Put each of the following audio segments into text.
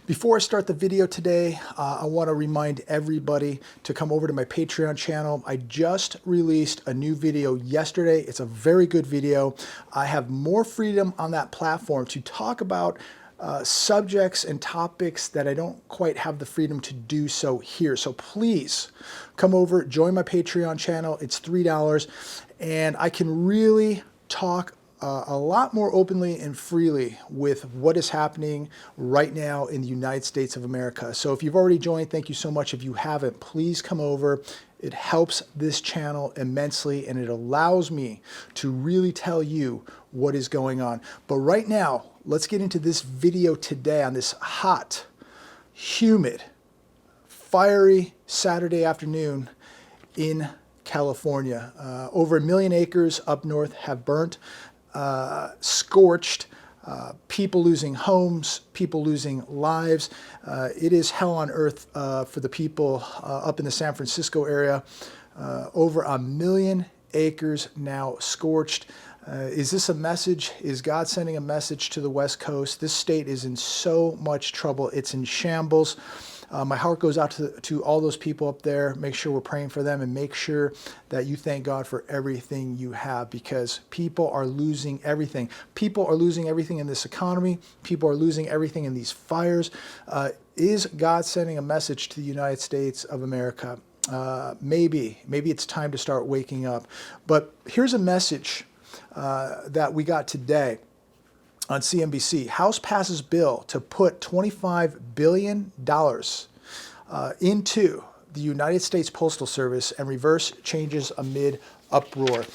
Before I start the video today, I want to remind everybody to come over to my Patreon channel. I just released a new video yesterday. It's a very good video. I have more freedom on that platform to talk about subjects and topics that I don't quite have the freedom to do so here. So please come over, join my Patreon channel. It's $3, and I can really talk a lot more openly and freely with what is happening right now in the United States of America. So if you've already joined, thank you so much. If you haven't, please come over. It helps this channel immensely, and it allows me to really tell you what is going on. But right now, let's get into this video today on this hot, humid, fiery Saturday afternoon in California. Over 1 million acres up north have burnt. Scorched, people losing homes, people losing lives. It is hell on earth for the people up in the San Francisco area. Over 1 million acres now scorched. Is this a message? Is God sending a message to the West Coast? This state is in so much trouble. It's in shambles. My heart goes out to all those people up there. Make sure we're praying for them, and make sure that you thank God for everything you have, because people are losing everything. People are losing everything in this economy. People are losing everything in these fires. Is God sending a message to the United States of America? Maybe it's time to start waking up. But here's a message that we got today on CNBC. House passes bill to put $25 billion into the United States Postal Service and reverse changes amid uproar.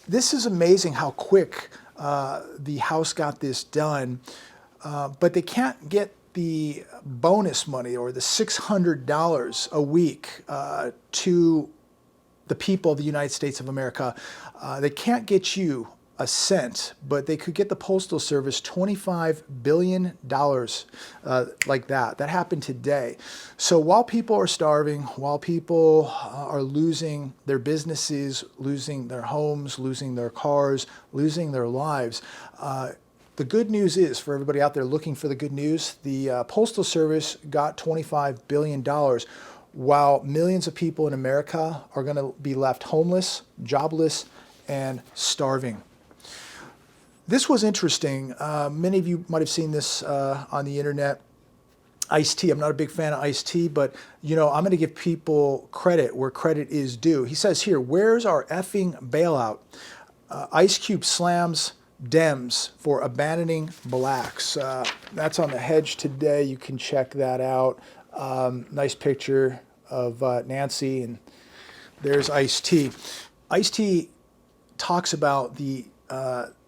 This is amazing how quick the House got this done, but they can't get the bonus money or the $600 a week to the people of the United States of America. They can't get you a cent, but they could get the Postal Service $25 billion like that. That happened today. So while people are starving, while people are losing their businesses, losing their homes, losing their cars, losing their lives, the good news is, for everybody out there looking for the good news, the Postal Service got $25 billion, while millions of people in America are going to be left homeless, jobless, and starving. This was interesting. Many of you might have seen this on the internet. Ice-T. I'm not a big fan of Ice-T, but I'm going to give people credit where credit is due. He says here, "Where's our effing bailout?" Ice Cube slams Dems for abandoning blacks. That's on the Hedge today. You can check that out. Nice picture of Nancy, and there's Ice-T. Ice-T talks about the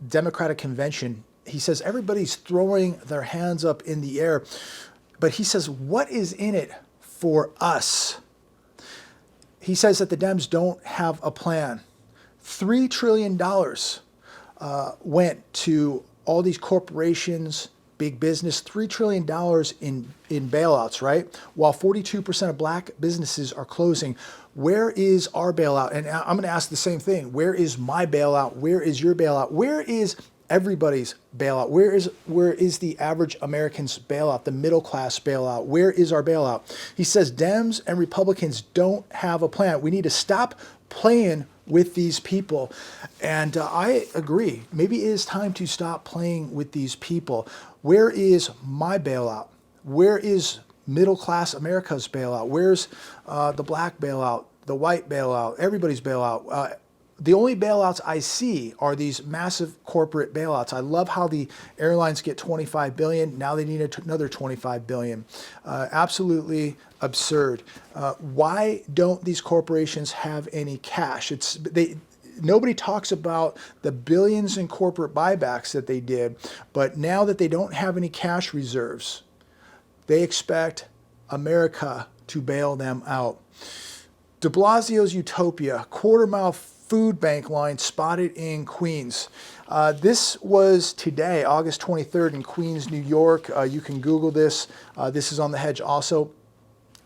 Democratic convention. He says everybody's throwing their hands up in the air, but he says, what is in it for us? He says that the Dems don't have a plan. $3 trillion went to all these corporations, big business, $3 trillion in bailouts, right? While 42% of black businesses are closing. Where is our bailout? And I'm going to ask the same thing. Where is my bailout? Where is your bailout? Where is everybody's bailout? Where is the average American's bailout, the middle class bailout? Where is our bailout? He says Dems and Republicans don't have a plan. We need to stop playing with these people. And I agree. Maybe it is time to stop playing with these people. Where is my bailout? Where is middle class America's bailout? Where's the black bailout, the white bailout, everybody's bailout? The only bailouts I see are these massive corporate bailouts. I love how the airlines get $25 billion. Now they need another $25 billion. Absolutely absurd. Why don't these corporations have any cash? Nobody talks about the billions in corporate buybacks that they did, but now that they don't have any cash reserves, they expect America to bail them out. De Blasio's Utopia, quarter-mile food bank line spotted in Queens. This was today, August 23rd in Queens, New York. You can Google this. This is on the Hedge also.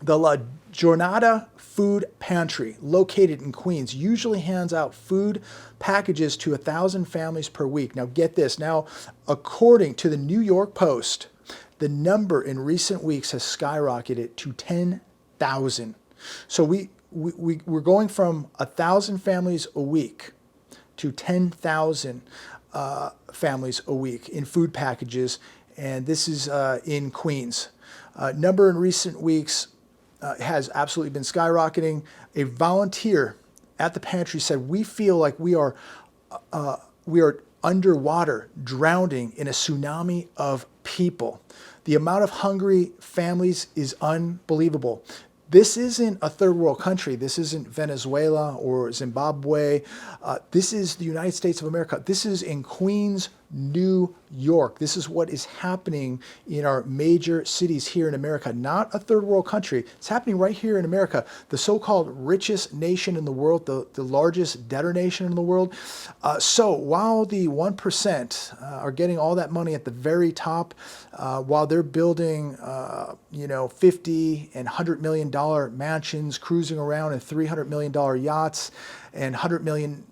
The La Jornada Food Pantry, located in Queens, usually hands out food packages to 1,000 families per week. Now get this. Now, according to the New York Post, The number in recent weeks has skyrocketed to 10,000. So we're going from 1,000 families a week to 10,000 families a week in food packages, and this is in Queens. Number in recent weeks has absolutely been skyrocketing. A volunteer at the pantry said, "We feel like we are underwater, drowning in a tsunami of people. The amount of hungry families is unbelievable." This isn't a third world country. This isn't Venezuela or Zimbabwe. This is the United States of America. This is in Queens, New York. This is what is happening in our major cities here in America, not a third world country. It's happening right here in America, the so-called richest nation in the world, the largest debtor nation in the world. So while the 1% are getting all that money at the very top, while they're building, 50 and $100 million mansions, cruising around in $300 million yachts and $100 million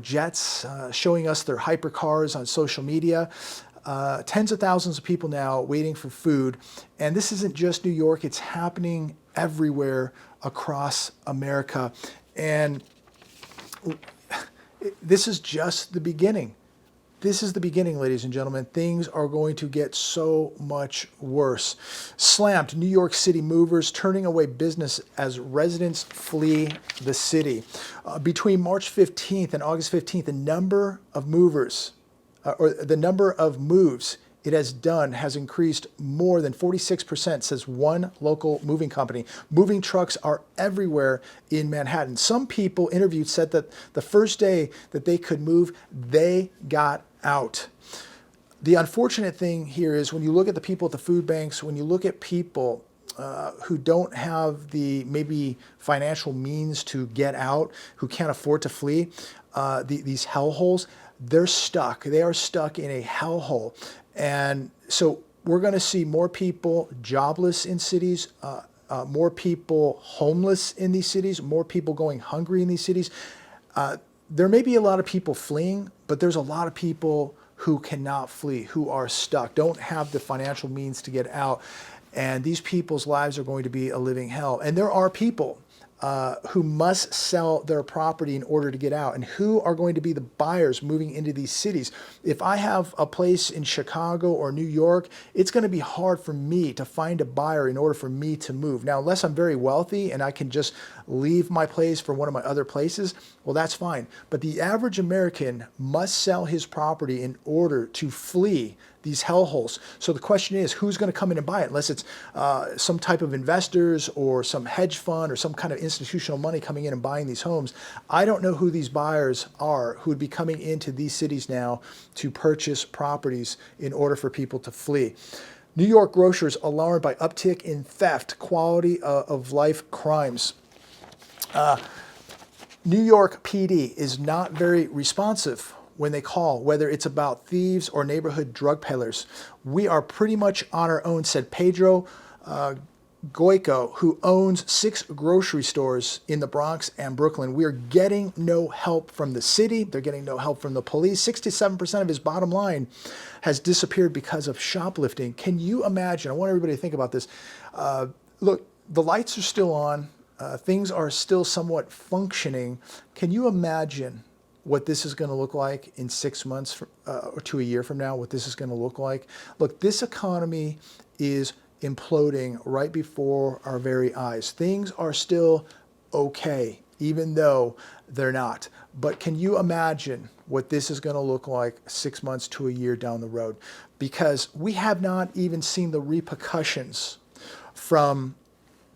jets, showing us their hypercars on social media. Tens of thousands of people now waiting for food. And this isn't just New York, it's happening everywhere across America. And this is just the beginning. This is the beginning, ladies and gentlemen. Things are going to get so much worse. Slammed New York City movers turning away business as residents flee the city. Between March 15th and August 15th, the number of movers, or the number of moves it has done has increased more than 46%, says one local moving company. Moving trucks are everywhere in Manhattan. Some people interviewed said that the first day that they could move, they got out. The unfortunate thing here is when you look at the people at the food banks, when you look at people who don't have the maybe financial means to get out, who can't afford to flee, these hellholes, they're stuck. They are stuck in a hellhole. And so we're going to see more people jobless in cities, more people homeless in these cities, more people going hungry in these cities. There may be a lot of people fleeing, but there's a lot of people who cannot flee, who are stuck, don't have the financial means to get out. And these people's lives are going to be a living hell. And there are people who must sell their property in order to get out. And who are going to be the buyers moving into these cities? If I have a place in Chicago or New York, it's going to be hard for me to find a buyer in order for me to move. Now, unless I'm very wealthy and I can just leave my place for one of my other places, well, that's fine. But the average American must sell his property in order to flee these hellholes. So the question is, who's going to come in and buy it? Unless it's some type of investors or some hedge fund or some kind of institutional money coming in and buying these homes. I don't know who these buyers are who would be coming into these cities now to purchase properties in order for people to flee. New York grocers alarmed by uptick in theft, quality of life crimes. New York PD is not very responsive when they call, whether it's about thieves or neighborhood drug peddlers. We are pretty much on our own, said Pedro Goico, who owns 6 grocery stores in the Bronx and Brooklyn. We are getting no help from the city. They're getting no help from the police. 67% of his bottom line has disappeared because of shoplifting. Can you imagine? I want everybody to think about this. Look, the lights are still on. Things are still somewhat functioning. Can you imagine what this is going to look like in 6 months or to a year from now, what this is going to look like? Look, this economy is imploding right before our very eyes. Things are still okay, even though they're not. But can you imagine what this is going to look like 6 months to a year down the road? Because we have not even seen the repercussions from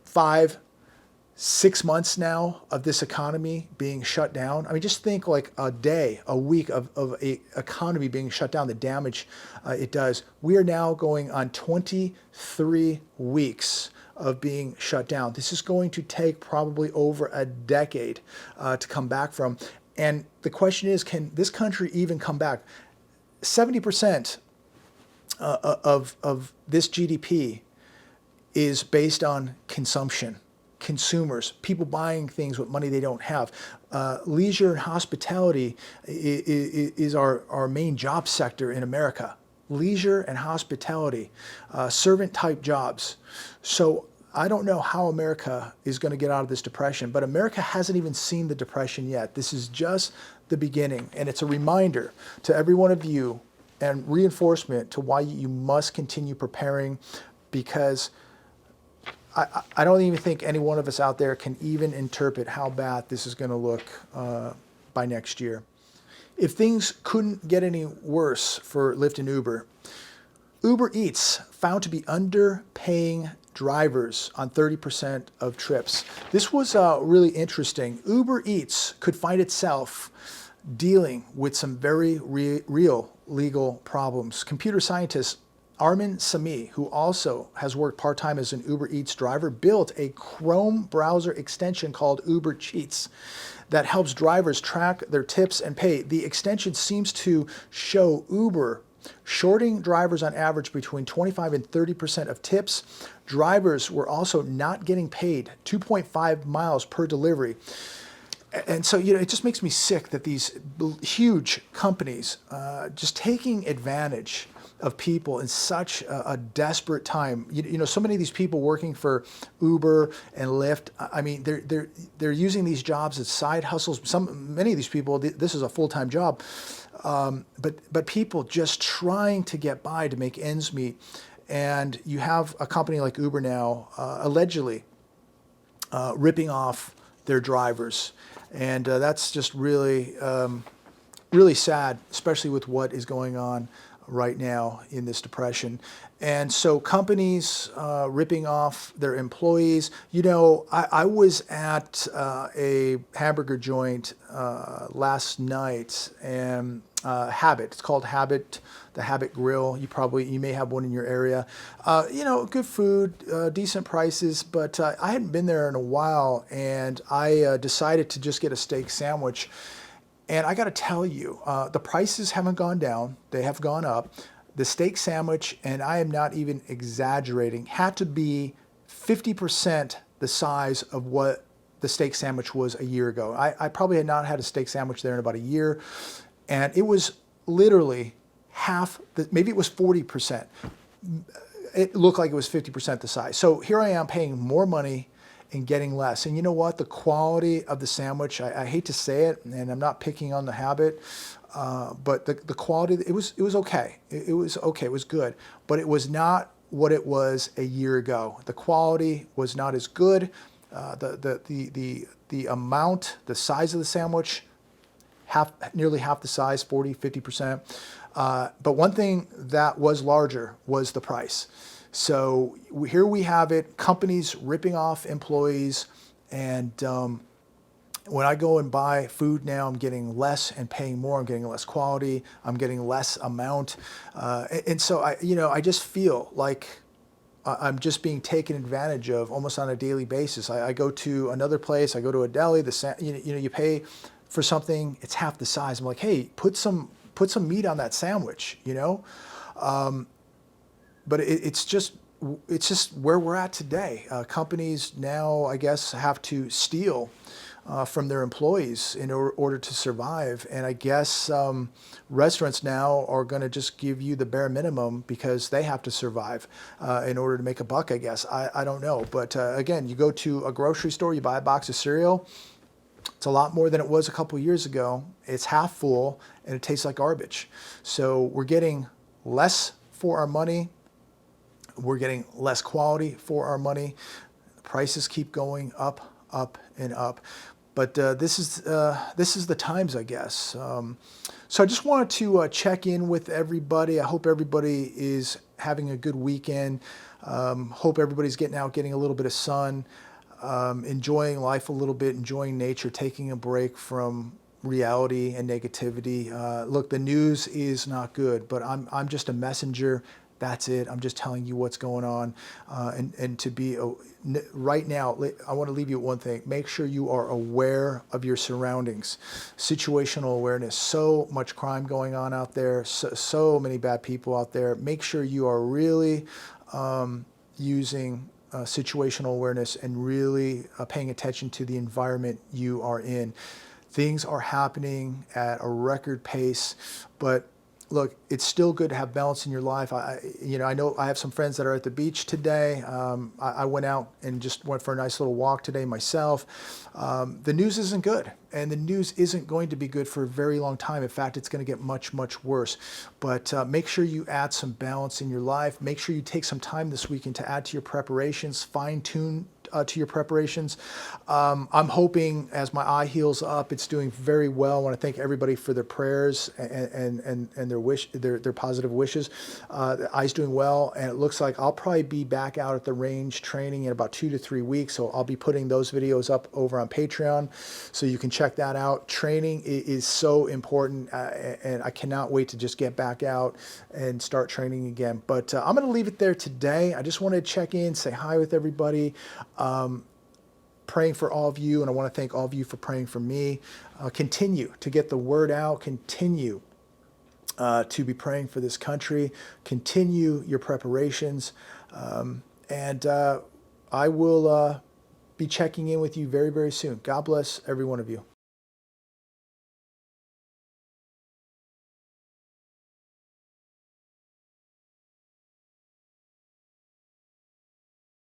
5-6 months now of this economy being shut down. I mean, just think like a day, a week of a economy being shut down, the damage it does. We are now going on 23 weeks of being shut down. This is going to take probably over a decade to come back from. And the question is, can this country even come back? 70% of this GDP is based on consumption. Consumers, people buying things with money they don't have. Leisure and hospitality is our main job sector in America. leisure and hospitality, servant-type jobs. So I don't know how America is going to get out of this depression, but America hasn't even seen the depression yet. This is just the beginning, and it's a reminder to every one of you and reinforcement to why you must continue preparing, because I don't even think any one of us out there can even interpret how bad this is going to look by next year. If things couldn't get any worse for Lyft and Uber, Uber Eats found to be underpaying drivers on 30% of trips. This was really interesting. Uber Eats could find itself dealing with some very real legal problems. Computer scientist Armin Sami, who also has worked part-time as an Uber Eats driver, built a Chrome browser extension called Uber Cheats that helps drivers track their tips and pay. The extension seems to show Uber shorting drivers on average between 25 and 30% of tips. Drivers were also not getting paid 2.5 miles per delivery. And so, it just makes me sick that these huge companies just taking advantage of people in such a desperate time. So many of these people working for Uber and Lyft, I mean, they're using these jobs as side hustles. Many of these people, this is a full-time job, but people just trying to get by to make ends meet. And you have a company like Uber now allegedly ripping off their drivers. And that's just really, really sad, especially with what is going on right now in this depression. And so companies ripping off their employees. I was at a hamburger joint last night, and Habit. It's called Habit, the Habit Grill. You may have one in your area. Good food, decent prices, but I hadn't been there in a while, and I decided to just get a steak sandwich. And I got to tell you, the prices haven't gone down. They have gone up. The steak sandwich, and I am not even exaggerating, had to be 50% the size of what the steak sandwich was a year ago. I probably had not had a steak sandwich there in about a year. And it was literally half, maybe it was 40%. It looked like it was 50% the size. So here I am paying more money and getting less. And you know what? The quality of the sandwich, I hate to say it, and I'm not picking on the Habit, but the quality, it was okay. It was okay. It was good. But it was not what it was a year ago. The quality was not as good. The amount, the size of the sandwich, nearly half the size, 40, 50%. But one thing that was larger was the price. So here we have it, companies ripping off employees. And when I go and buy food now, I'm getting less and paying more. I'm getting less quality. I'm getting less amount. And so I just feel like I'm just being taken advantage of almost on a daily basis. I go to another place, I go to a deli, you pay for something, it's half the size. I'm like, hey, put some meat on that sandwich, But it's just where we're at today. Companies now, I guess, have to steal from their employees in order to survive. And I guess restaurants now are going to just give you the bare minimum because they have to survive in order to make a buck, I guess. I don't know. But again, you go to a grocery store, you buy a box of cereal, it's a lot more than it was a couple years ago. It's half full, and it tastes like garbage. So we're getting less for our money. We're getting less quality for our money. Prices keep going up, up, and up. But this is the times, I guess. So I just wanted to check in with everybody. I hope everybody is having a good weekend. Hope everybody's getting out, getting a little bit of sun. Enjoying life a little bit, enjoying nature, taking a break from reality and negativity. Look, the news is not good, but I'm just a messenger. That's it. I'm just telling you what's going on. And to be right now, I want to leave you with one thing. Make sure you are aware of your surroundings. Situational awareness. So much crime going on out there. So many bad people out there. Make sure you are really using situational awareness and really paying attention to the environment you are in. Things are happening at a record pace, but look, it's still good to have balance in your life. I know I have some friends that are at the beach today. I went out and just went for a nice little walk today myself. The news isn't good, and the news isn't going to be good for a very long time. In fact, it's going to get much, much worse. But make sure you add some balance in your life. Make sure you take some time this weekend to add to your preparations, fine-tune to your preparations. I'm hoping as my eye heals up, it's doing very well. I want to thank everybody for their prayers and their positive wishes. The eye's doing well, and it looks like I'll probably be back out at the range training in about 2 to 3 weeks. So I'll be putting those videos up over on Patreon, so you can check that out. Training is so important, and I cannot wait to just get back out and start training again. But I'm going to leave it there today. I just wanted to check in, say hi with everybody. Praying for all of you, and I want to thank all of you for praying for me. Continue to get the word out. Continue to be praying for this country. Continue your preparations. And I will be checking in with you very, very soon. God bless every one of you.